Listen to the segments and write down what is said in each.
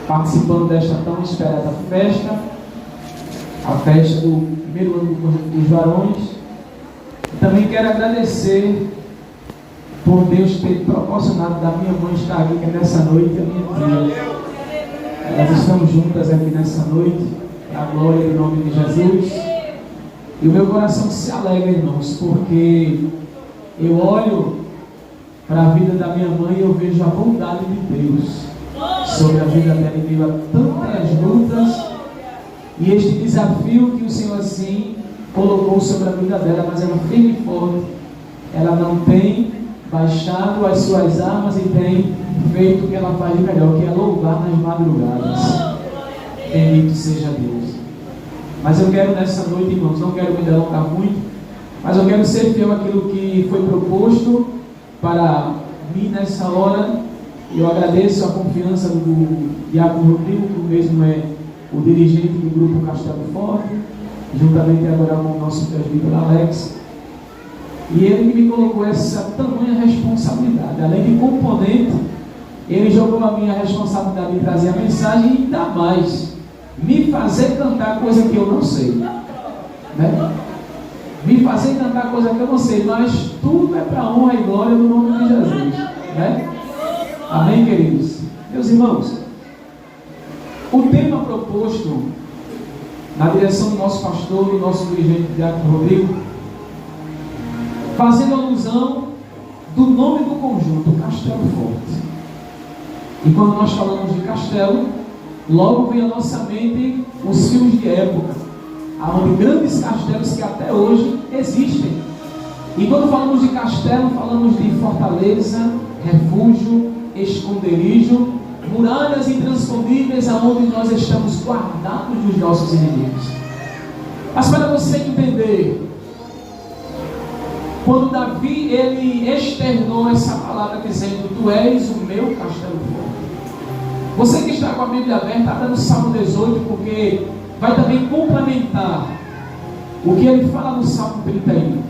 participando desta tão esperada festa, a festa do primeiro ano dos varões. Também quero agradecer por Deus ter proporcionado da minha mãe estar aqui nessa noite, a minha tia. Elas estão juntas aqui nessa noite, para a glória do nome de Jesus. E o meu coração se alegra, irmãos, porque eu olho para a vida da minha mãe e eu vejo a bondade de Deus sobre a vida dela em meio a tantas lutas e este desafio que o Senhor assim colocou sobre a vida dela, mas ela firme e forte. Ela não tem baixado as suas armas e tem feito o que ela faz de melhor, que é louvar nas madrugadas. Bendito seja Deus. Mas eu quero nessa noite, irmãos, não quero me delongar muito, mas eu quero ser fiel àquilo que foi proposto para mim nessa hora. Eu agradeço a confiança do Diácono Rodrigo, que mesmo é o dirigente do grupo Castelo Forte, juntamente agora com o nosso presbítero Alex. E ele me colocou essa tamanha responsabilidade. Além de componente, ele jogou a minha responsabilidade de trazer a mensagem e ainda mais me fazer cantar coisa que eu não sei, né? Me fazer cantar coisa que eu não sei, mas tudo é para a honra e glória do nome de Jesus, né? Amém, queridos? Meus irmãos, o tema proposto na direção do nosso pastor, do nosso dirigente Diácono Rodrigo, fazendo alusão do nome do conjunto, Castelo Forte. E quando nós falamos de castelo, logo vem à nossa mente os filmes de época, onde grandes castelos que até hoje existem. E quando falamos de castelo, falamos de fortaleza, refúgio, esconderijo, muralhas intransponíveis aonde nós estamos guardados dos nossos inimigos. Mas para você entender, quando Davi ele externou essa palavra dizendo: Tu és o meu castelo forte. Você que está com a Bíblia aberta, abra no Salmo 18, porque vai também complementar o que ele fala no Salmo 31.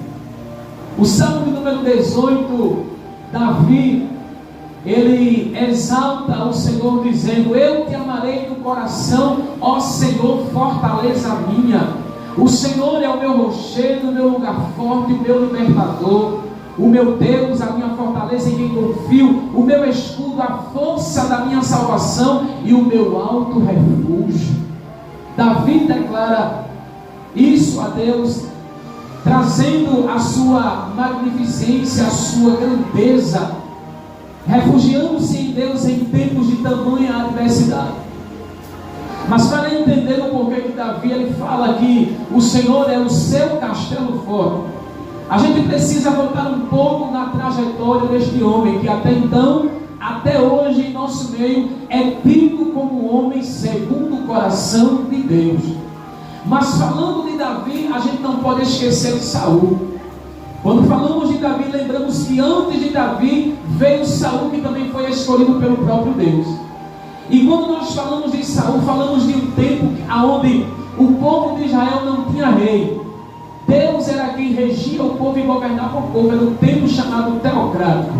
O Salmo de número 18, Davi, ele exalta o Senhor dizendo: Eu te amarei no coração, ó Senhor, fortaleza minha. O Senhor é o meu rochedo, o meu lugar forte, o meu libertador, o meu Deus, a minha fortaleza em quem confio, o meu escudo, a força da minha salvação e o meu alto refúgio. Davi declara isso a Deus, trazendo a sua magnificência, a sua grandeza, refugiando-se em Deus em tempos de tamanha adversidade. Mas para entender o porquê que Davi ele fala que o Senhor é o seu castelo forte, a gente precisa voltar um pouco na trajetória deste homem, que até então, até hoje em nosso meio, é tido como um homem segundo o coração de Deus. Mas falando de Davi, a gente não pode esquecer de Saul. Quando falamos de Davi, lembramos que antes de Davi veio Saul, que também foi escolhido pelo próprio Deus. E quando nós falamos de Saul, falamos de um tempo onde o povo de Israel não tinha rei. Deus era quem regia o povo e governava o povo. Era um tempo chamado teocrático.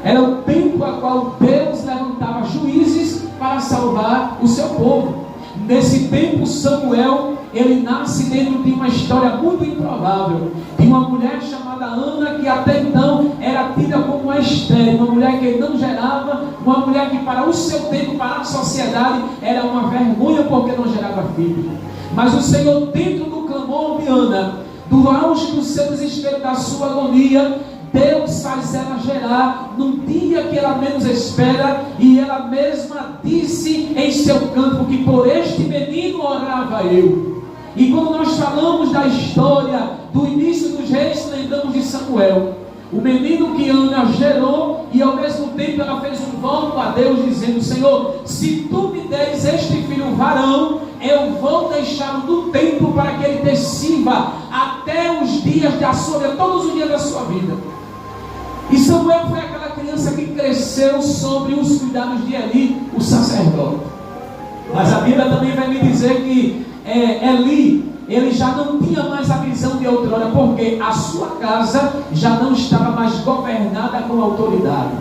Era o tempo a qual Deus levantava juízes para salvar o seu povo. Nesse tempo, Samuel, ele nasce dentro de uma história muito improvável, de uma mulher chamada Ana, que até então era tida como uma estéril, uma mulher que não gerava, uma mulher que para o seu tempo, para a sociedade, era uma vergonha porque não gerava filho. Mas o Senhor, dentro do clamor de Ana, do auge do seu desespero, da sua agonia, Deus faz ela gerar num dia que ela menos espera, e ela mesma disse em seu canto que por este menino orava eu. E quando nós falamos da história do início dos reis, lembramos de Samuel, o menino que Ana gerou, e ao mesmo tempo ela fez um voto a Deus dizendo: Senhor, se tu me deres este filho varão, eu vou deixá-lo no templo para que ele te sirva até os dias da sua vida, todos os dias da sua vida. E Samuel foi aquela criança que cresceu sobre os cuidados de Eli, o sacerdote. Mas a Bíblia também vai me dizer que Eli, ele já não tinha mais a visão de outrora, porque a sua casa já não estava mais governada com autoridade.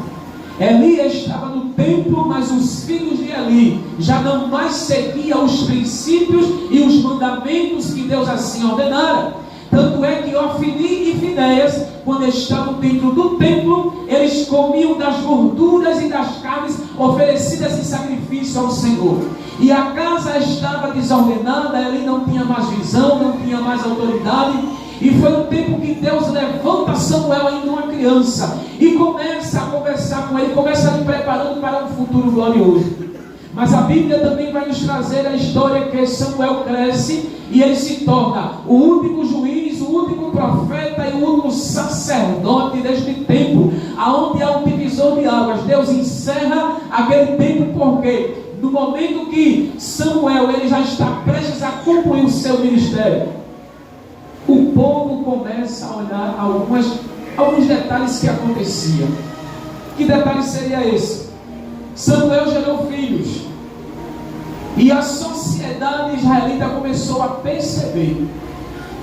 Eli estava no templo, mas os filhos de Eli já não mais seguiam os princípios e os mandamentos que Deus assim ordenara. Tanto é que Ofni e Finéias, quando estavam dentro do templo, eles comiam das gorduras e das carnes oferecidas em sacrifício ao Senhor. E a casa estava desordenada, Eli não tinha mais visão, não tinha mais autoridade. E foi um tempo que Deus levanta Samuel, ainda uma criança, e começa a conversar com ele, começa a lhe preparando para um futuro glorioso. Mas a Bíblia também vai nos trazer a história que Samuel cresce e ele se torna o último juiz, o último profeta e o último sacerdote deste tempo, aonde há um divisor de águas. Deus encerra aquele tempo porque no momento que Samuel ele já está prestes a concluir o seu ministério, o povo começa a olhar alguns detalhes que aconteciam. Que detalhe seria esse? Samuel gerou filhos, e a sociedade israelita começou a perceber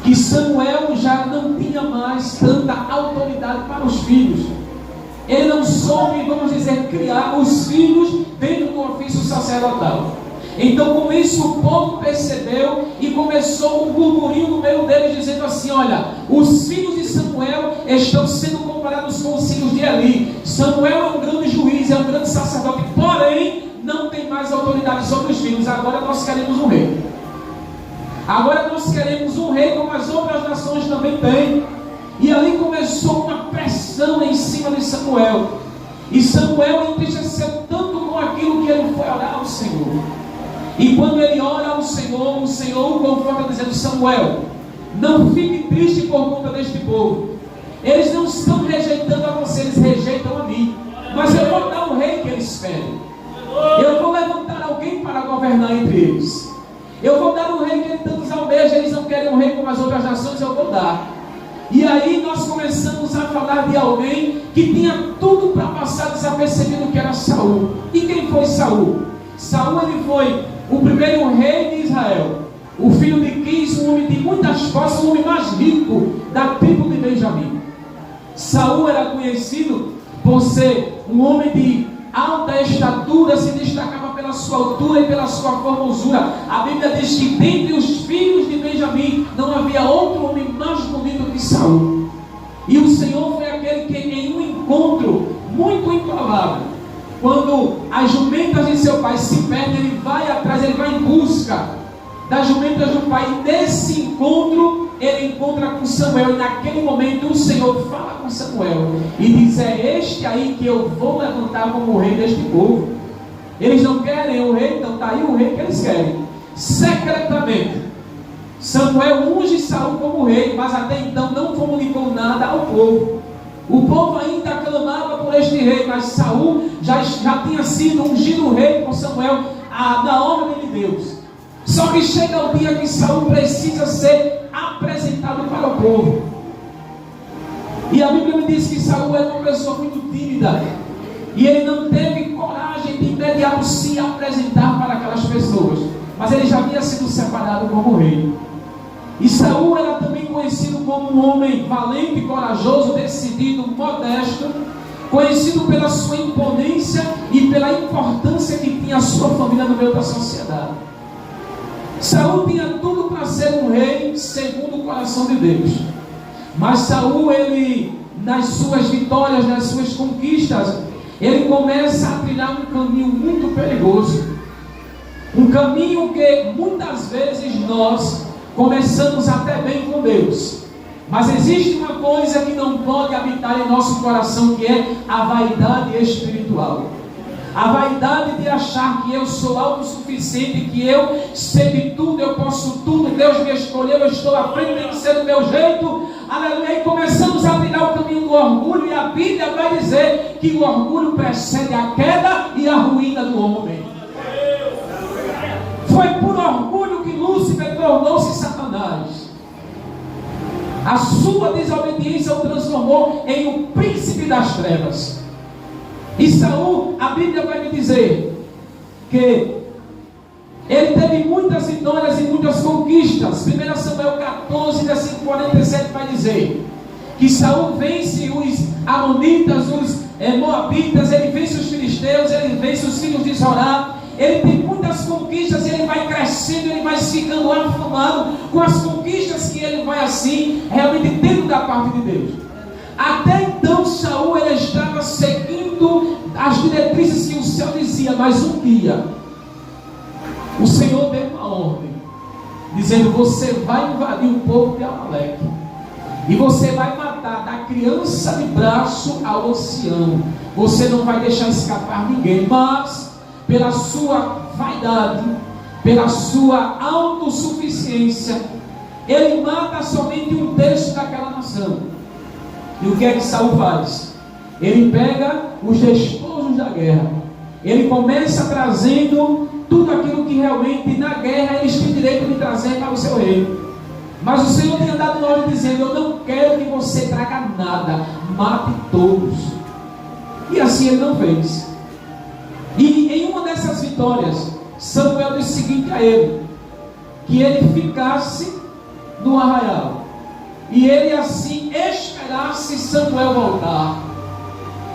que Samuel já não tinha mais tanta autoridade para os filhos. Ele não soube, vamos dizer, criar os filhos dentro do ofício sacerdotal. Então com isso o povo percebeu e começou um burburinho no meio deles, dizendo assim: olha, os filhos de Samuel estão sendo comparados com os filhos de Eli. Samuel é um grande juiz, é um grande sacerdote, porém não tem mais autoridade sobre os filhos. Agora nós queremos um rei. Agora nós queremos um rei como as outras nações também têm. E ali começou uma pressão em cima de Samuel. E Samuel entristeceu tanto com aquilo que ele foi orar ao Senhor. E quando ele ora ao Senhor, o Senhor o conforta dizendo: Samuel, não fique triste por conta deste povo. Eles não estão rejeitando a você, eles rejeitam a mim. Mas eu vou dar o rei que eles pedem. Eu vou levantar alguém para governar entre eles. Eu vou dar um rei que tantos almejam. Eles não querem um rei como as outras nações, eu vou dar. E aí nós começamos a falar de alguém que tinha tudo para passar desapercebido, que era Saul. E quem foi Saul? Saul ele foi o primeiro rei de Israel, o filho de Quis, um homem de muitas posses, o homem mais rico da tribo de Benjamim. Saul era conhecido por ser um homem de alta estatura, se destacava pela sua altura e pela sua formosura. A Bíblia diz que dentre os filhos de Benjamim não havia outro homem mais bonito que Saul. E o Senhor foi aquele que, em um encontro muito improvável, quando as jumentas de seu pai se perdem, ele vai atrás, ele vai em busca das jumentas do pai. E nesse encontro ele encontra com Samuel, e naquele momento o Senhor fala com Samuel e diz: é este aí que eu vou levantar como rei deste povo. Eles não querem o rei, então está aí o rei que eles querem. Secretamente Samuel unge Saul como rei, mas até então não comunicou nada ao povo. O povo ainda clamava por este rei, mas Saul já tinha sido ungido rei com Samuel na ordem de Deus. Só que chega o dia que Saul precisa ser apresentado para o povo. E a Bíblia me diz que Saul era uma pessoa muito tímida, e ele não teve coragem de imediato se apresentar para aquelas pessoas. Mas ele já havia sido separado como rei. E Saul era também conhecido como um homem valente, corajoso, decidido, modesto, conhecido pela sua imponência e pela importância que tinha a sua família no meio da sociedade. Saul tinha tudo para ser um rei segundo o coração de Deus. Mas Saul, ele, nas suas vitórias, nas suas conquistas, ele começa a trilhar um caminho muito perigoso. Um caminho que muitas vezes nós começamos até bem com Deus, mas existe uma coisa que não pode habitar em nosso coração, que é a vaidade espiritual. A vaidade de achar que eu sou autossuficiente, que eu sei de tudo, eu posso tudo, Deus me escolheu, eu estou à frente, tem que ser do meu jeito. Aleluia. E começamos a trilhar o caminho do orgulho, e a Bíblia vai dizer que o orgulho precede a queda e a ruína do homem. Foi por orgulho que Lúcifer tornou-se Satanás. A sua desobediência o transformou em um príncipe das trevas. E Saul, a Bíblia vai me dizer que ele teve muitas vitórias e muitas conquistas. 1 Samuel 14, versículo 47 vai dizer que Saul vence os amonitas, os moabitas, ele vence vence os filhos de Zorá. Ele tem muitas conquistas, ele vai crescendo, ele vai ficando afamado com as conquistas que ele vai assim, realmente tendo da parte de Deus. Até então Saul ele estava seguindo as diretrizes que o céu dizia, mas um dia o Senhor deu uma ordem, dizendo: você vai invadir o povo de Amaleque, e você vai matar da criança de braço ao ancião. Você não vai deixar escapar ninguém, mas pela sua vaidade, pela sua autossuficiência, ele mata somente um terço daquela nação. E o que é que Saul faz? Ele pega os despojos da guerra, ele começa trazendo tudo aquilo que realmente na guerra eles têm direito de trazer para o seu reino. Mas o Senhor tinha dado ordem dizendo: eu não quero que você traga nada, mate todos. E assim ele não fez. E em uma dessas vitórias, Samuel disse o seguinte a ele: que ele ficasse no arraial, e ele assim esperasse Samuel voltar.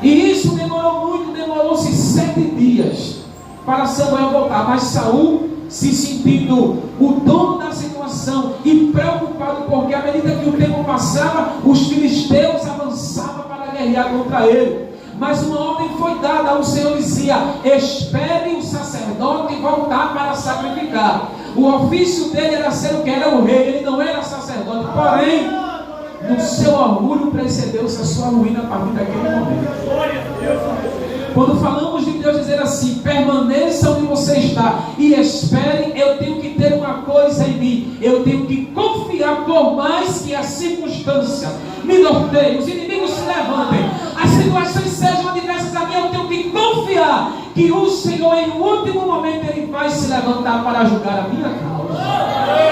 E isso demorou muito, demorou-se 7 dias para Samuel voltar. Mas Saul, se sentindo o dono da situação e preocupado, porque à medida que o tempo passava, os filisteus avançavam para guerrear contra ele. Mas uma ordem foi dada, o Senhor dizia: espere o sacerdote voltar para sacrificar. O ofício dele era ser o que? Era o rei, ele não era sacerdote. Porém, no seu orgulho precedeu-se a sua ruína a partir daquele momento. Quando falamos de Deus dizer assim: permaneça onde você está e espere, eu tenho que ter uma coisa em mim, eu tenho que confiar, por mais que as circunstâncias me norteiem, os inimigos se levantem, as situações sejam adversas a mim, eu tenho que confiar que o Senhor em último momento ele vai se levantar para julgar a minha causa.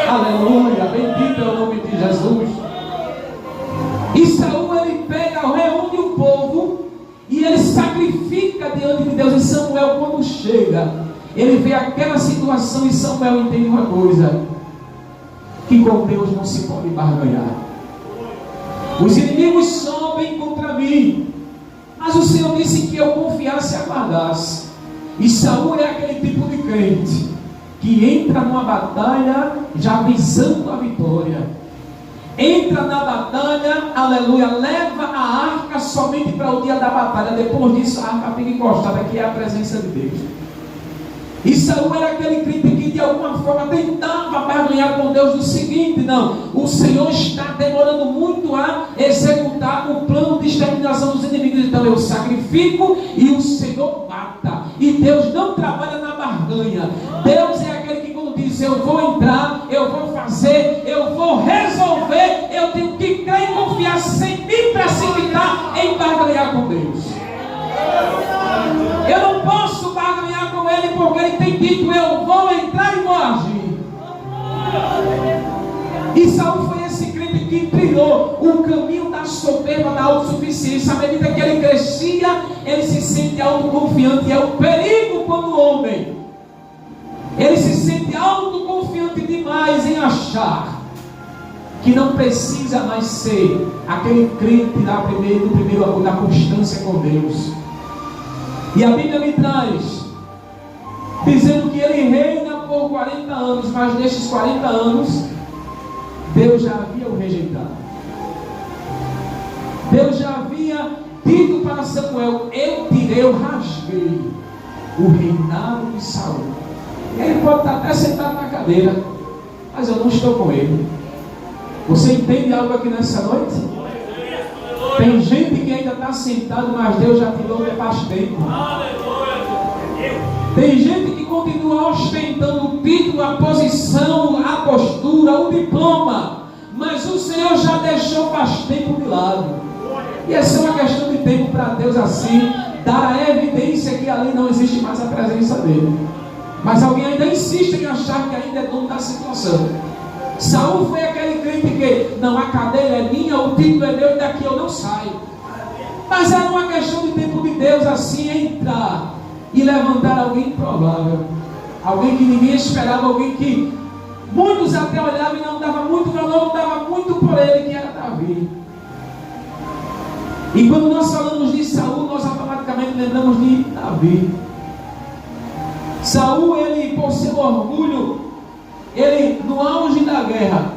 Aleluia, bendito é o nome de Jesus. E Saul ele pega, reúne o povo e ele sacrifica diante de Deus. E Samuel, quando chega, ele vê aquela situação, e Samuel entende uma coisa: que com Deus não se pode barganhar. Os inimigos sobem contra mim, mas o Senhor disse que eu confiasse e aguardasse. E Saul é aquele tipo de crente que entra numa batalha já visando a vitória. Entra na batalha, aleluia, leva a arca somente para o dia da batalha. Depois disso a arca fica encostada, que é a presença de Deus. E Saul era aquele crente que de alguma forma tentava barganhar com Deus do seguinte: não, o Senhor está demorando muito a executar o plano de exterminação dos inimigos, então eu sacrifico e o Senhor mata. E Deus não trabalha na barganha. Deus é aquele que quando diz: eu vou entrar, eu vou fazer, eu vou resolver, eu tenho que crer e confiar sem me precipitar em barganhar com Deus. Eu não posso barganhar com Ele, porque Ele tem dito: eu vou entrar e vou agir. E Saul foi esse crente que trilhou o caminho da soberba, da autossuficiência. À medida que ele crescia, ele se sente autoconfiante. E é um perigo quando o homem ele se sente autoconfiante demais em achar que não precisa mais ser aquele crente do primeiro amor, da constância com Deus. E a Bíblia me traz dizendo que ele reina por 40 anos, mas nestes 40 anos Deus já havia o rejeitado. Deus já havia dito para Samuel: eu rasguei o reinado de Saul. Ele pode estar até sentado na cadeira, mas eu não estou com ele. Você entende algo aqui nessa noite? Tem gente que ainda está sentado, mas Deus já tirou de faz tempo. Tem gente que continua ostentando o título, a posição, a postura, o diploma, mas o Senhor já deixou faz tempo de lado. E essa é uma questão de tempo para Deus assim dar a evidência que ali não existe mais a presença dele. Mas alguém ainda insiste em achar que ainda é dono da situação. Saul foi aquele crente que: não, a cadeira é minha, o título é meu e daqui eu não saio. Mas era uma questão de tempo de Deus assim entrar e levantar alguém improvável, alguém que ninguém esperava, alguém que muitos até olhavam e não dava muito valor, não dava muito por ele, que era Davi. E quando nós falamos de Saul, nós automaticamente lembramos de Davi. Saul, ele, por seu orgulho, ele, no auge da guerra,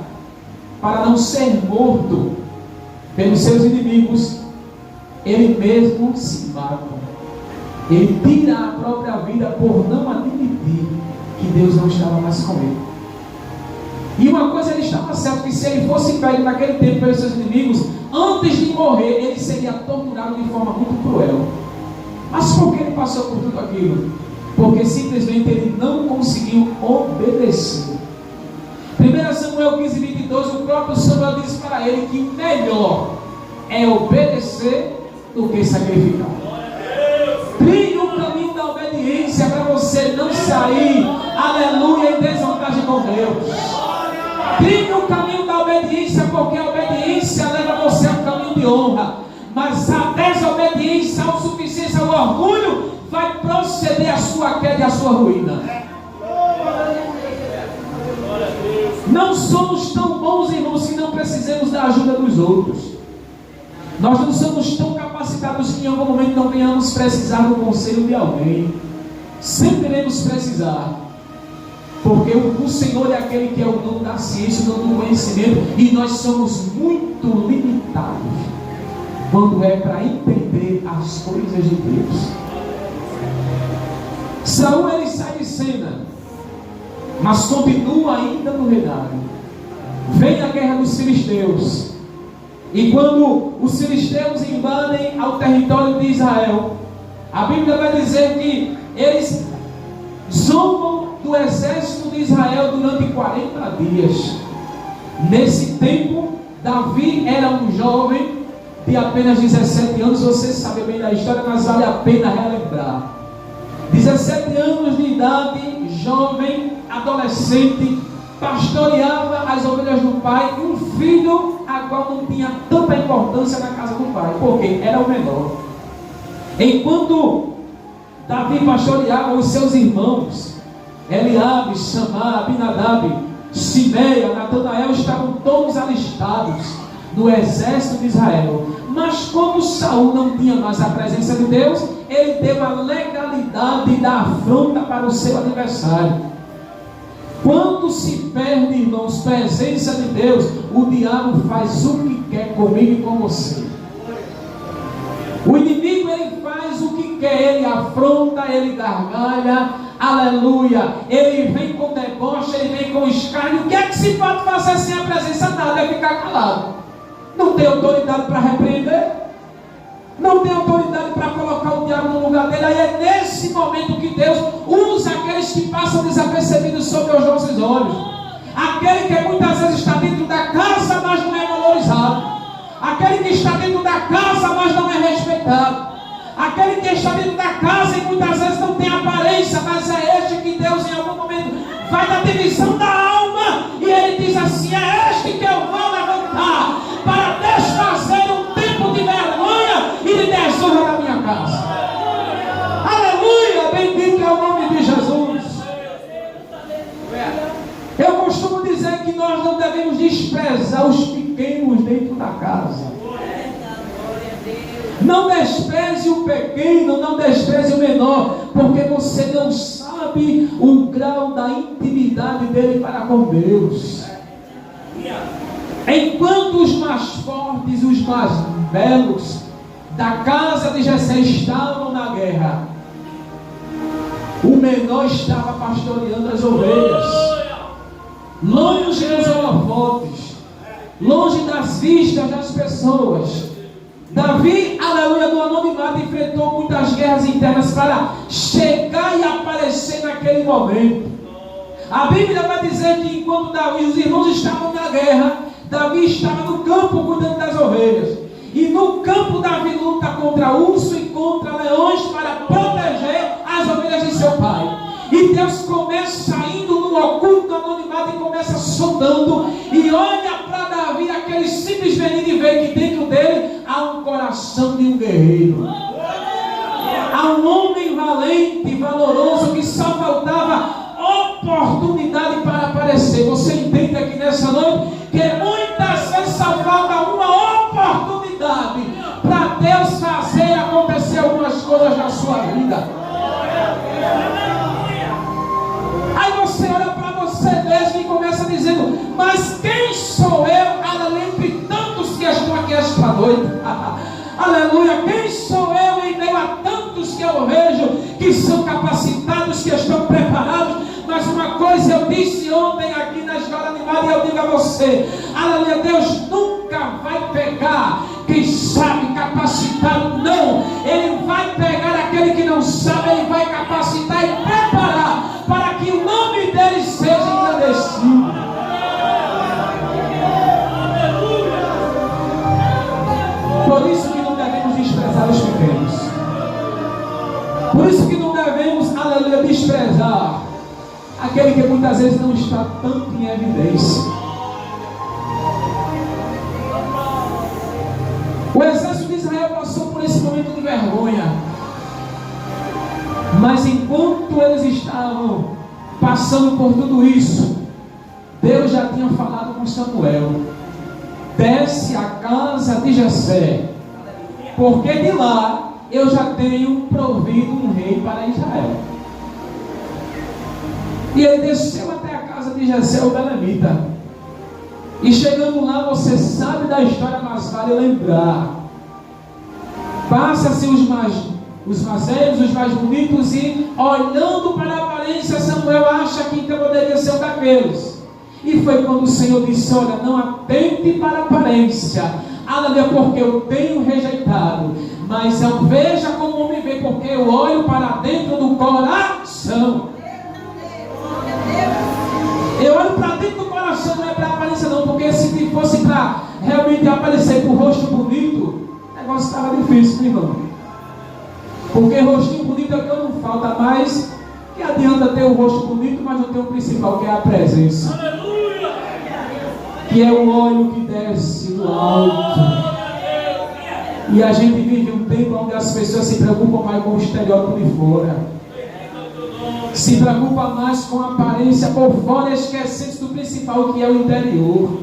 para não ser morto pelos seus inimigos, ele mesmo se mata. Ele tira a própria vida por não admitir que Deus não estava mais com ele. E uma coisa, ele estava certo, que se ele fosse pego naquele tempo pelos seus inimigos, antes de morrer, ele seria torturado de forma muito cruel. Mas por que ele passou por tudo aquilo? Porque simplesmente ele não conseguiu obedecer. 1 Samuel 15, 22, o próprio Samuel disse para ele que melhor é obedecer do que sacrificar. Trilhe o caminho da obediência para você não sair, aleluia, em desvantagem com Deus. Trilhe o caminho da obediência, porque a obediência leva você ao caminho de honra. Mas a desobediência, a insuficiência, o orgulho vai proceder a sua queda e a sua ruína. Não somos tão bons, irmãos, que não precisemos da ajuda dos outros. Nós não somos tão capacitados que em algum momento não venhamos precisar do conselho de alguém. Sempre iremos precisar. Porque o Senhor é aquele que é o dono da ciência, o dono do conhecimento, e nós somos muito limitados quando é para entender as coisas de Deus. Saul, ele sai de cena, mas continua ainda no reinado. Vem a guerra dos filisteus, e quando os filisteus invadem ao território de Israel, a Bíblia vai dizer que eles zombam do exército de Israel durante 40 dias. Nesse tempo, Davi era um jovem de apenas 17 anos. Você sabe bem da história, mas vale a pena relembrar. 17 anos de idade, jovem, adolescente, pastoreava as ovelhas do pai, e um filho a qual não tinha tanta importância na casa do pai, porque era o menor. Enquanto Davi pastoreava, os seus irmãos Eliabe, Samá, Abinadab, Simeia, Natanael estavam todos alistados no exército de Israel. Mas como Saul não tinha mais a presença de Deus, ele deu a legalidade da afronta para o seu adversário. Quando se perde, irmãos, presença de Deus, o diabo faz o que quer comigo e com você. O inimigo, ele faz o que quer, ele afronta, ele gargalha, aleluia, ele vem com deboche, ele vem com escárnio. O que é que se pode fazer sem a presença? Nada, é ficar calado. Não tem autoridade para repreender, não tem autoridade para colocar o diabo no lugar dele. Aí é nesse momento que Deus usa aqueles que passam desapercebidos sob os nossos olhos, aquele que muitas vezes está dentro da casa, mas não é valorizado, aquele que está dentro da casa, mas não é respeitado, aquele que está dentro da casa e muitas vezes não tem aparência, mas é este que Deus em algum momento vai na divisão da alma, e ele diz assim: é este que eu vou levantar para desfazer um tempo de vergonha e de desonra da minha casa. Aleluia, bendito é o nome de Jesus. Eu costumo dizer que nós não devemos desprezar os pequenos dentro da casa. Não despreze o pequeno, não despreze o menor, porque você não sabe o grau da intimidade dele para com Deus. Enquanto os mais fortes, os mais belos da casa de Jessé estavam na guerra, o menor estava pastoreando as ovelhas, longe dos holofotes, longe das vistas das pessoas. Davi, aleluia, no anonimato, enfrentou muitas guerras internas para chegar e aparecer naquele momento. A Bíblia vai dizer que enquanto Davi e os irmãos estavam na guerra, Davi estava no campo cuidando das ovelhas. E no campo Davi luta contra urso e contra leões para proteger as ovelhas de seu pai. E Deus começa indo no oculto, no anonimato, e começa sondando, e olha para Davi, aquele simples menino, e vê que dentro dele há um coração de um guerreiro, há um homem valente, valoroso, que só faltava oportunidade para aparecer. Você entende aqui nessa noite que muitas vezes só falta uma oportunidade para Deus fazer acontecer algumas coisas na sua vida. Aleluia. Quem sou eu em meio a tantos que eu vejo que são capacitados, que estão preparados? Mas uma coisa eu disse ontem aqui na Escola Animada e eu digo a você: aleluia, Deus nunca vai pegar quem sabe capacitado, não. Ele vai pegar aquele que não sabe, ele vai capacitar e preparar para que o nome dele seja engrandecido. Por isso que não devemos desprezar os pequenos. Por isso que não devemos, aleluia, desprezar aquele que muitas vezes não está tanto em evidência. O exército de Israel passou por esse momento de vergonha. Mas enquanto eles estavam passando por tudo isso, Deus já tinha falado com Samuel: desce à casa de Jessé, porque de lá eu já tenho provido um rei para Israel. E ele desceu até a casa de Jessé, o belemita. E chegando lá, você sabe da história, mas vale lembrar. Passa-se os mais velhos, os mais bonitos, e olhando para a aparência, Samuel acha que então poderia ser um daqueles. E foi quando o Senhor disse: olha, não atente para a aparência, aleluia, porque eu tenho rejeitado. Mas eu veja como o homem vê, porque eu olho para dentro do coração. Eu olho para dentro do coração, não é para a aparência não, porque se fosse para realmente aparecer com o rosto bonito, o negócio estava difícil, meu irmão. Porque rostinho bonito é que eu não falta mais. Que adianta ter o rosto bonito, mas não ter o principal, que é a presença. Aleluia! Que é o óleo que desce do alto. E a gente vive um tempo onde as pessoas se preocupam mais com o estereótipo de fora. Se preocupa mais com a aparência por fora, esquecendo do principal, que é o interior.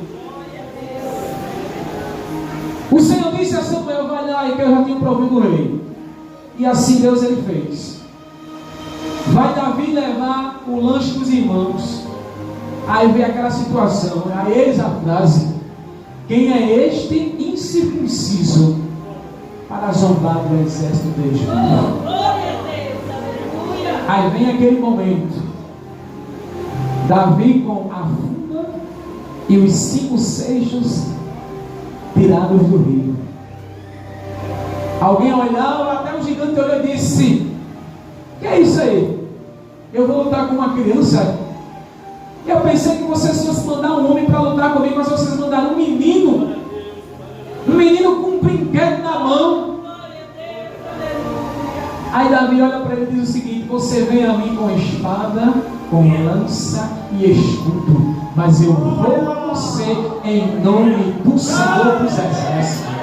O Senhor disse a Samuel: vai lá, e que eu já tinha provido o rei. E assim Deus ele fez. Vai Davi levar o lanche dos irmãos. Aí vem aquela situação, aí eis a frase: quem é este incircunciso para zombar do exército de Israel? Aí vem aquele momento, Davi com a funda e os 5 seixos tirados do rio. Alguém olhava, até o gigante olhou e disse: que é isso aí? Eu vou lutar com uma criança? Eu pensei que vocês iam mandar um homem para lutar comigo, mas vocês mandaram um menino com um brinquedo na mão. Aí Davi olha para ele e diz o seguinte: você vem a mim com espada, com lança e escudo, mas eu vou a você em nome do Senhor dos Exércitos.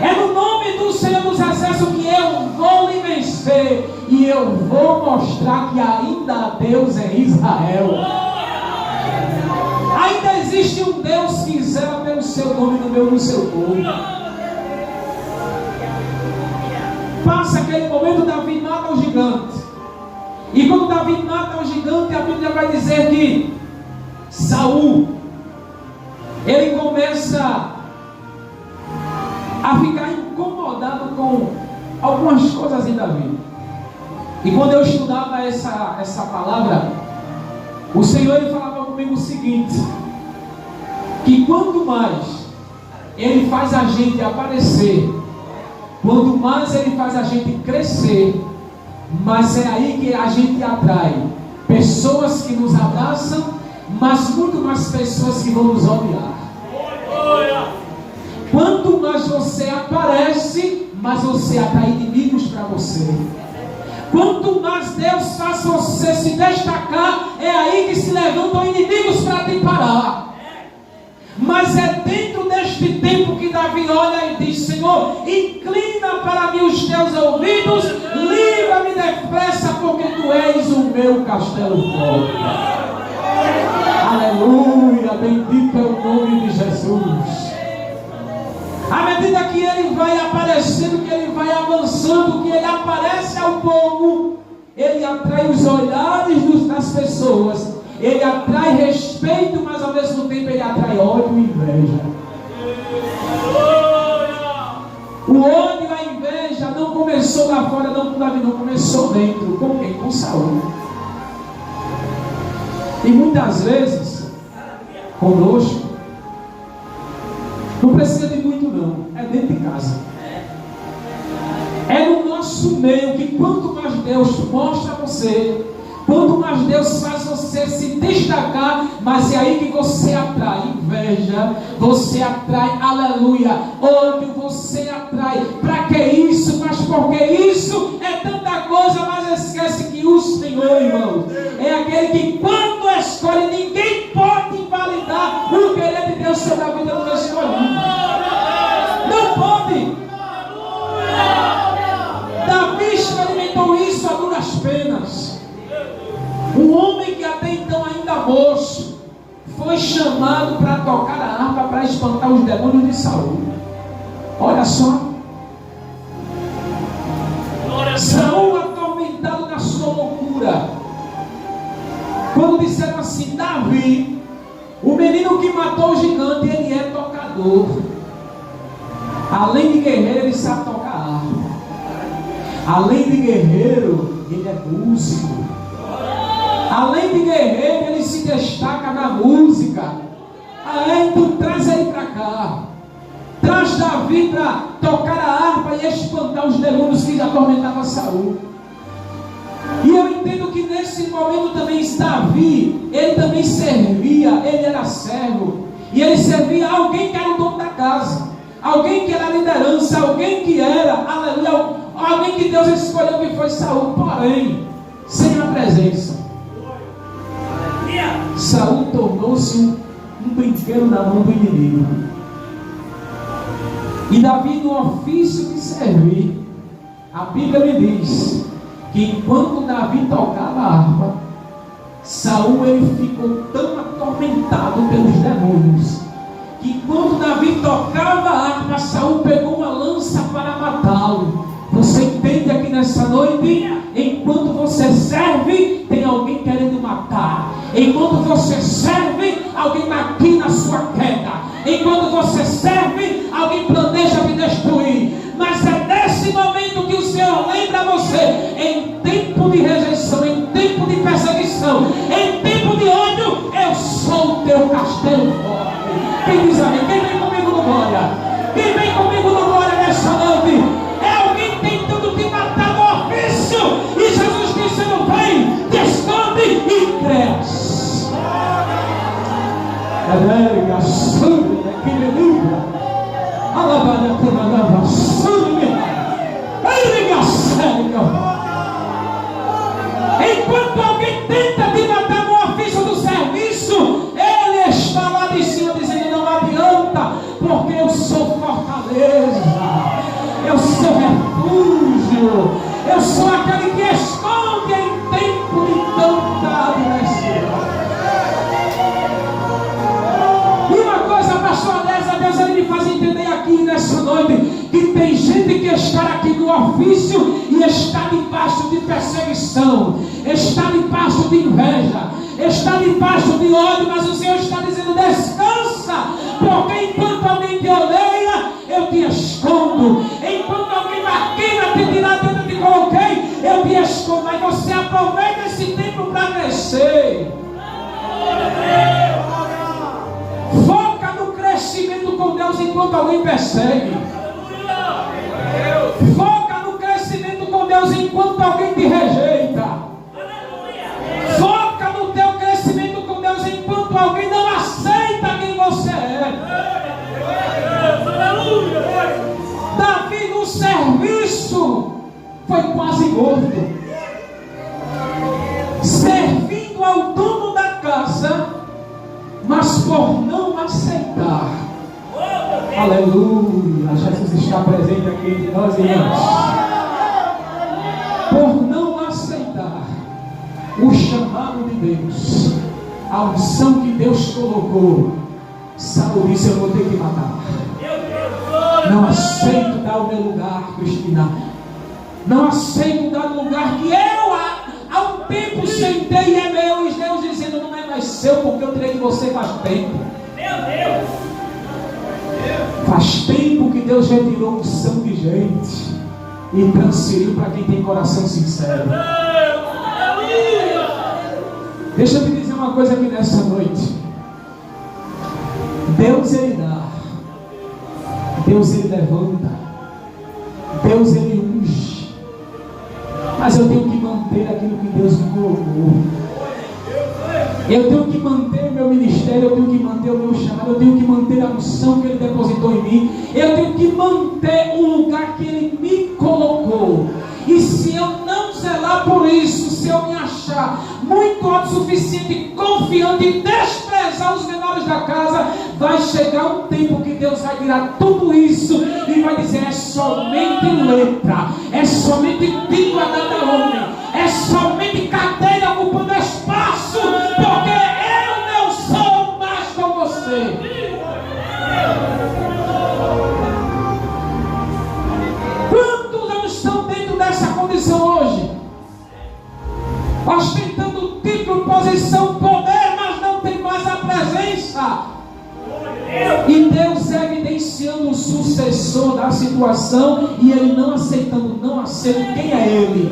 É no nome do Senhor dos Exércitos que eu vou lhe vencer, e eu vou mostrar que ainda há Deus em Israel. Ainda existe um Deus que zela pelo seu nome no meio do seu povo. Passa aquele momento, Davi mata o gigante. E quando Davi mata o gigante, a Bíblia vai dizer que Saul, ele começa a ficar incomodado com algumas coisas em Davi. E quando eu estudava essa palavra, o Senhor ele falava comigo o seguinte: que quanto mais Ele faz a gente aparecer, quanto mais Ele faz a gente crescer, mas é aí que a gente atrai pessoas que nos abraçam, mas muito mais pessoas que vão nos odiar. Quanto mais você aparece, mais você atrai inimigos para você. Quanto mais Deus faz você se destacar, é aí que se levantam inimigos para te parar. Mas é dentro deste tempo que Davi olha e diz: Senhor, inclina para mim os teus ouvidos, livra-me depressa, porque tu és o meu castelo forte. Aleluia, bendito é o nome de Jesus. À medida que ele vai aparecendo, que ele vai avançando, que ele aparece ao povo, ele atrai os olhares das pessoas, ele atrai respeito, mas ao mesmo tempo ele atrai ódio e inveja. O ódio e a inveja não começou lá fora, não com Davi, não começou dentro. Com quem? Com Saul. E muitas vezes, conosco, não precisa de muito não, é dentro de casa. É no nosso meio que quanto mais Deus mostra a você, quanto mais Deus faz você se destacar, mas é aí que você atrai inveja, você atrai, aleluia, ódio, você atrai. Para que isso? Mas porque isso é tanta coisa, mas esquece que o Senhor, irmão, é aquele que quando escolhe, ninguém pode invalidar o querer de Deus sobre a vida do escolhido. Não pode. Davi experimentou isso a duras penas. Um homem que até então ainda moço foi chamado para tocar a harpa para espantar os demônios de Saul. Olha só. Saul atormentado na sua loucura. Quando disseram assim, Davi, o menino que matou o gigante, ele é tocador. Além de guerreiro, ele sabe tocar harpa. Além de guerreiro, ele é músico. Além de guerreiro, ele se destaca na música. Então traz ele para cá. Traz Davi para tocar a harpa e espantar os demônios que atormentavam Saul. E eu entendo que nesse momento também Davi, ele também servia, ele era servo. E ele servia alguém que era o dono da casa. Alguém que era a liderança, alguém que era, aleluia, alguém que Deus escolheu que foi Saul, porém, sem a presença. Saul tornou-se um brinquedo na mão do inimigo. E Davi, no ofício de servir, a Bíblia me diz que enquanto Davi tocava a harpa, Saul ele ficou tão atormentado pelos demônios, que quando Davi tocava a harpa, Saul pegou uma lança para matá-lo. Você entende aqui nessa noite? Enquanto você serve, tem alguém querendo matar. Enquanto você serve, alguém maquina a sua queda. Enquanto você serve, alguém planeja me destruir. Mas é nesse momento que o Senhor lembra você, em tempo de rejeição, em tempo de perseguição, em tempo de ódio, eu sou o teu castelo forte. Quem diz amém? Quem vem comigo no glória? Quem vem comigo no glória nessa noite? É alguém tentando te matar no ofício, e Jesus disse: não vem, te esconde e cresce. Aleluia, sangue daquele livro. Alabada pela nova sangue. Aleluia, Senhor. Enquanto alguém tenta te matar no ofício do serviço, ele está lá de cima dizendo: não adianta, porque eu sou fortaleza, eu sou refúgio, eu sou aquele que esconde em tempo de tanta adversidade. E uma coisa, pastor Deus ele me faz entender aqui nessa noite, que tem gente que está aqui no ofício e está debaixo de perseguição, está debaixo de inveja, está debaixo de ódio, mas o Senhor está dizendo: descansa, porque enquanto alguém te odeia, eu te escondo. Enquanto alguém maquina te tirar de onde eu te coloquei, eu te escondo. Mas você aproveita esse tempo para crescer. Foca no crescimento com Deus enquanto alguém persegue. Foca no crescimento com Deus enquanto alguém te rejeita. Foca no teu crescimento com Deus enquanto alguém não aceita quem você é. Davi no serviço foi quase morto, servindo ao dono da casa, mas por não aceitar. Aleluia, Jesus está presente aqui entre nós, irmãos. Por não aceitar o chamado de Deus, a unção que Deus colocou, Saul disse: eu vou ter que matar. Não aceito dar o meu lugar, Cristina. Não aceito dar o lugar que eu há um tempo sentei e é meu. E Deus dizendo: não é mais seu, porque eu tirei de você faz tempo. Faz tempo que Deus retirou unção de gente e transferiu para quem tem coração sincero. Deixa eu te dizer uma coisa aqui nessa noite. Deus ele dá, Deus ele levanta, Deus ele unge, mas eu tenho que manter aquilo que Deus me colocou. Eu tenho que manter o meu ministério, eu tenho que manter o meu chamado, eu tenho que manter a unção que Ele depositou em mim, eu tenho que manter o lugar que Ele me colocou. E se eu não zelar por isso, se eu me achar muito autossuficiente, confiante e desprezar os menores da casa, vai chegar um tempo que Deus vai tirar tudo isso e vai dizer: é somente letra, é somente título dado a homem, é somente cadeira ocupando espaço, porque eu não sou mais com você. Quantos não estão dentro dessa condição hoje? Ostentando título, posição, poder, mas não tem mais a presença. E Deus evidenciando o sucessor da situação e ele não aceitando, não aceita. Quem é ele?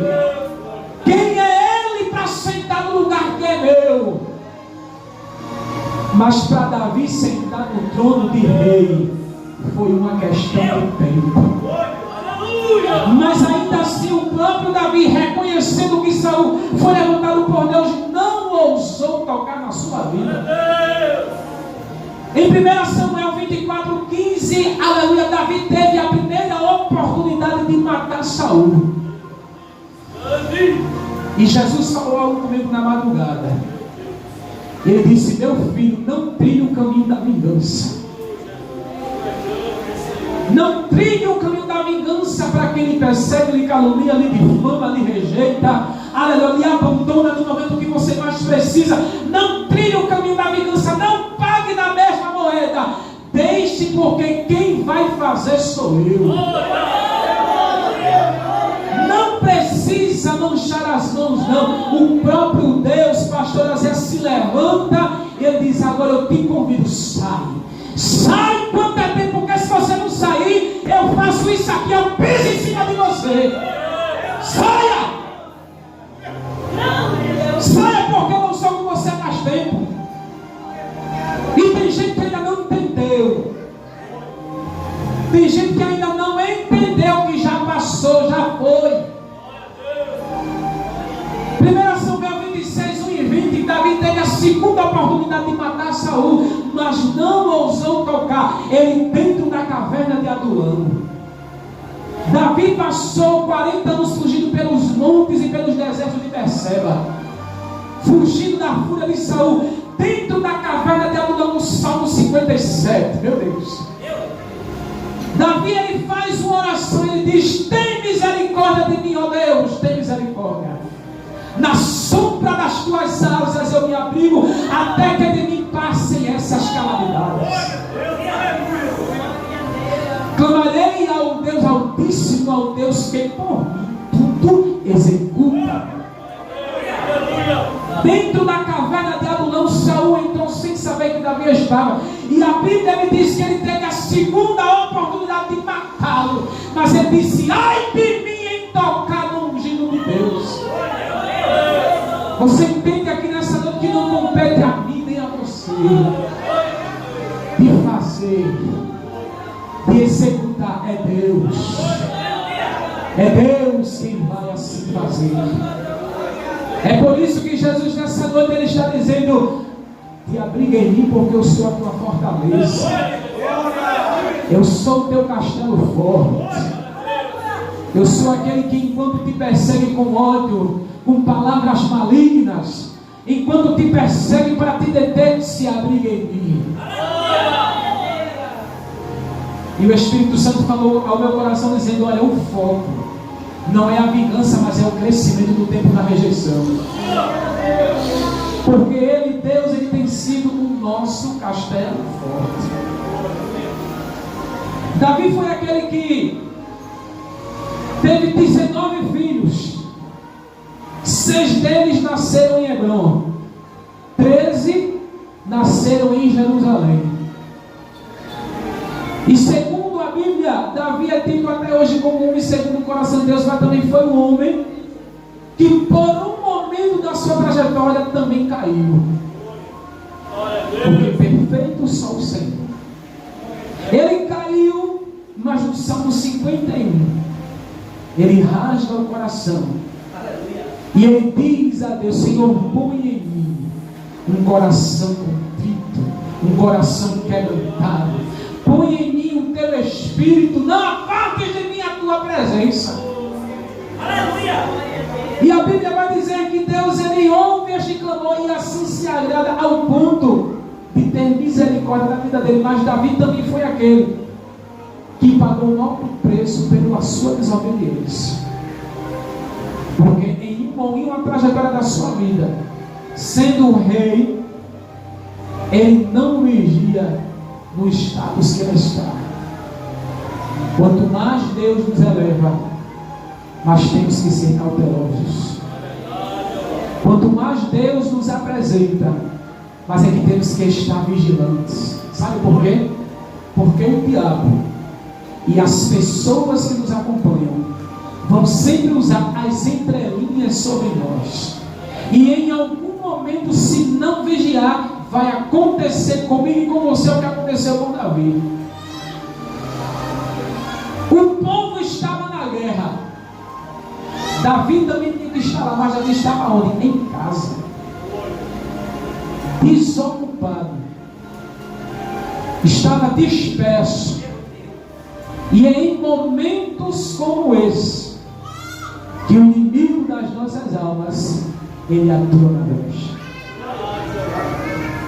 Quem é ele para sentar no lugar que é meu? Mas para Davi sentar no trono de rei foi uma questão de tempo. Mas ainda assim o próprio Davi, reconhecendo que Saul foi levantado por Deus, não ousou tocar na sua vida. Em 1 Samuel 24:15, aleluia, Davi teve a primeira oportunidade de matar Saul. E Jesus falou algo comigo na madrugada. Ele disse: meu filho, não trilhe o caminho da vingança. Não trilhe o caminho da vingança para quem lhe persegue, lhe calunia, lhe difama, lhe rejeita, aleluia, lhe abandona no momento que você mais precisa. Não trilhe o caminho da vingança, não pague na mesma moeda. Deixe, porque quem vai fazer sou eu. Não precisa manchar as mãos, não. O próprio Deus, pastor Azé, se levanta e ele diz: agora eu te convido, sai. Sai quanto é tempo, porque se você não sair, eu faço isso aqui, eu piso em cima de você. Saia! Saia, porque eu não sou com você há mais tempo. E tem gente que ainda não entendeu. Tem gente que ainda não entendeu que já passou, já foi. 1 Samuel 26, 1 e 20, Davi teve a segunda oportunidade de matar Saul, mas não ousou tocar ele dentro da caverna de Adulam. Davi passou 40 anos fugindo pelos montes e pelos desertos de Berseba, fugindo da fúria de Saul, dentro da caverna de Adulam, no Salmo 57. Meu Deus! Davi, ele faz uma oração, ele diz: tem misericórdia de mim, ó Deus, tem misericórdia. Na sombra das tuas asas eu me abrigo, até que de mim passem essas calamidades. Clamarei ao Deus Altíssimo, ao Deus que por mim tudo executa. Dentro da caverna de Adulam, Saul entrou sem saber que Davi estava. E a Bíblia me diz que ele teve a segunda oportunidade de matá-lo, mas ele disse: ai de mim em tocar no ungido de Deus. Você entende aqui nessa noite que não compete a mim nem a você de fazer, de executar. É Deus. É Deus quem vai assim fazer. É por isso que Jesus nessa noite ele está dizendo: te abriga em mim, porque eu sou a tua fortaleza. Eu sou o teu castelo forte. Eu sou aquele que enquanto te persegue com ódio, com palavras malignas, enquanto te persegue para te deter, se abriga em mim. E o Espírito Santo falou ao meu coração dizendo: olha, o foco não é a vingança, mas é o crescimento do tempo da rejeição. Porque Ele, Deus, Ele tem sido o nosso castelo forte. Davi foi aquele que teve 19 filhos. 6 deles nasceram em Hebron, 13 nasceram em Jerusalém. E segundo a Bíblia, tido até hoje como homem segundo o coração de Deus, mas também foi um homem que por um momento da sua trajetória também caiu. Porque perfeito só o Senhor. Ele caiu, mas no Salmo 51 ele rasga o coração e ele diz a Deus: Senhor, põe em mim um coração contrito, um coração quebrantado, põe em mim o teu espírito, não apartes de mim a tua presença. Aleluia! E a Bíblia vai dizer que Deus, ele ouve este clamor e assim se agrada ao ponto de ter misericórdia da vida dele. Mas Davi também foi aquele que pagou um alto preço pela sua desobediência. Porque em uma trajetória da sua vida, sendo um rei, ele não vigia no status que ele está. Quanto mais Deus nos eleva, mas temos que ser cautelosos. Quanto mais Deus nos apresenta, mas é que temos que estar vigilantes. Sabe por quê? Porque o diabo e as pessoas que nos acompanham vão sempre usar as entrelinhas sobre nós. E em algum momento, se não vigiar, vai acontecer comigo e com você o que aconteceu com Davi. O povo estava na guerra. Davi também tinha que estar lá, mas Davi estava onde? Em casa, desocupado, estava disperso. E é em momentos como esse que o inimigo das nossas almas, ele atua na brecha.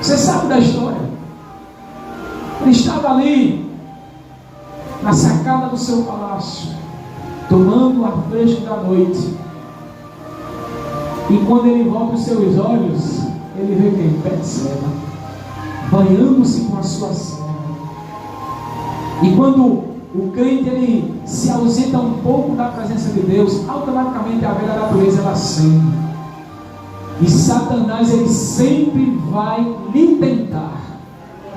Você sabe da história? Ele estava ali na sacada do seu palácio, tomando o ar fresco da noite. E quando ele volta os seus olhos, ele vê quem? Betseba, banhando-se com a sua serva. E quando o crente ele se ausenta um pouco da presença de Deus, automaticamente a velha natureza ela acende. E Satanás ele sempre vai lhe tentar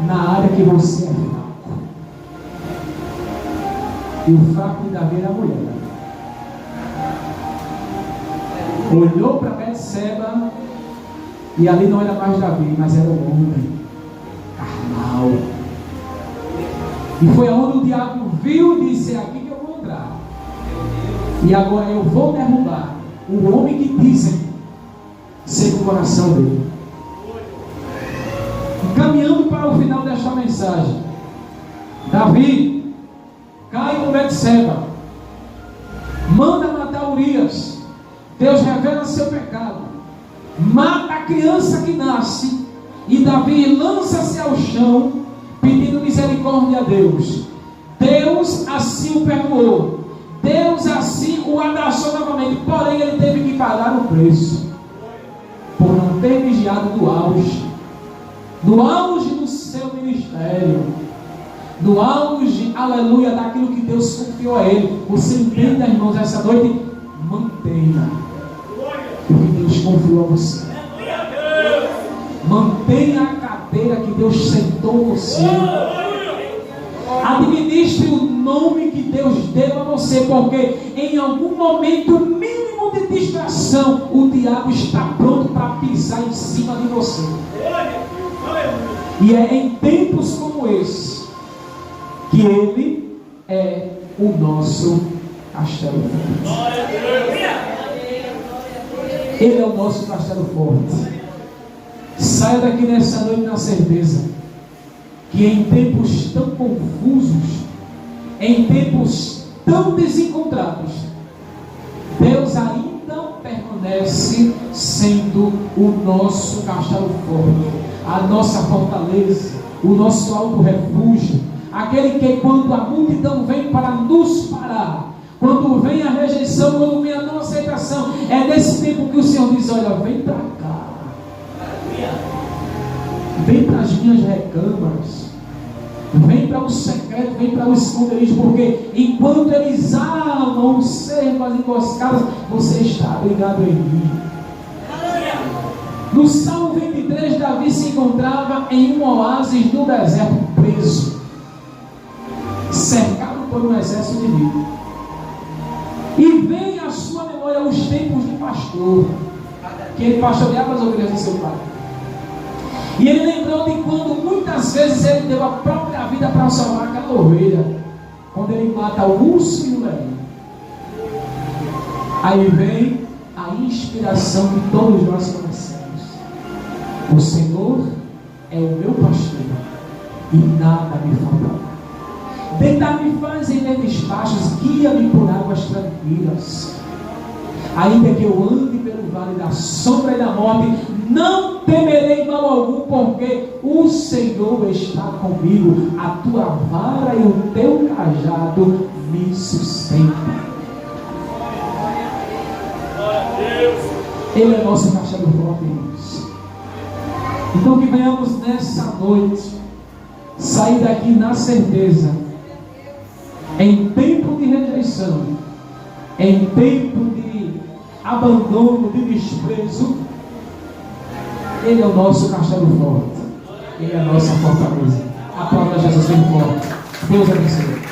na área que você é fraco. E o fraco de Davi era a mulher. Olhou para Betseba e ali não era mais Davi, mas era um homem carnal. E foi aonde o diabo viu e disse: é aqui que eu vou entrar. E agora eu vou derrubar o homem que dizem ser o coração dele. E caminhando para o final desta mensagem, Davi cai com Betseba, manda matar Urias. Deus revela seu pecado, mata a criança que nasce, e Davi lança-se ao chão, pedindo misericórdia a Deus. Deus assim o perdoou, Deus assim o abraçou novamente, porém ele teve que pagar o preço, por não ter vigiado do auge do seu ministério, do auge, aleluia, daquilo que Deus confiou a ele. Você entende, irmãos, essa noite? Mantenha o que Deus confiou a você. Mantenha a cadeira que Deus sentou você. Administre o nome que Deus deu a você, porque em algum momento mínimo de distração, o diabo está pronto para pisar em cima de você. E é em tempos como esse que ele é o nosso castelo forte. Ele é o nosso castelo forte. Saia daqui nessa noite na certeza que em tempos tão confusos, em tempos tão desencontrados, Deus ainda permanece sendo o nosso castelo forte, a nossa fortaleza, o nosso alto refúgio, aquele que quando a multidão vem para nos parar, quando vem a rejeição, quando vem a não aceitação, é nesse tempo que o Senhor diz: olha, vem para cá, vem para as minhas recâmaras, vem para o secreto, vem para o esconderijo, porque enquanto eles armam o cerco, as emboscadas, você está abrigado em mim. No Salmo 23, Davi se encontrava em um oásis do deserto, preso, cercado por um exército inimigo. E vem à sua memória os tempos de pastor, que ele pastoreava as ovelhas do seu pai. E ele lembrou de quando muitas vezes ele deu a própria vida para salvar aquela ovelha, quando ele mata o urso e o leão. Aí vem a inspiração que todos nós conhecemos: o Senhor é o meu pastor e nada me faltará. Deitar-me faz em verdes pastos, guia-me por águas tranquilas. Ainda que eu ande pelo vale da sombra e da morte, não temerei mal algum, porque o Senhor está comigo. A tua vara e o teu cajado me sustentam. Ele é nosso cajado forte, irmãos. Então que venhamos nessa noite sair daqui na certeza, em tempo de rejeição, em tempo de abandono, de desprezo, Ele é o nosso castelo forte, Ele é a nossa fortaleza. Aplauda Jesus bem forte. Deus abençoe.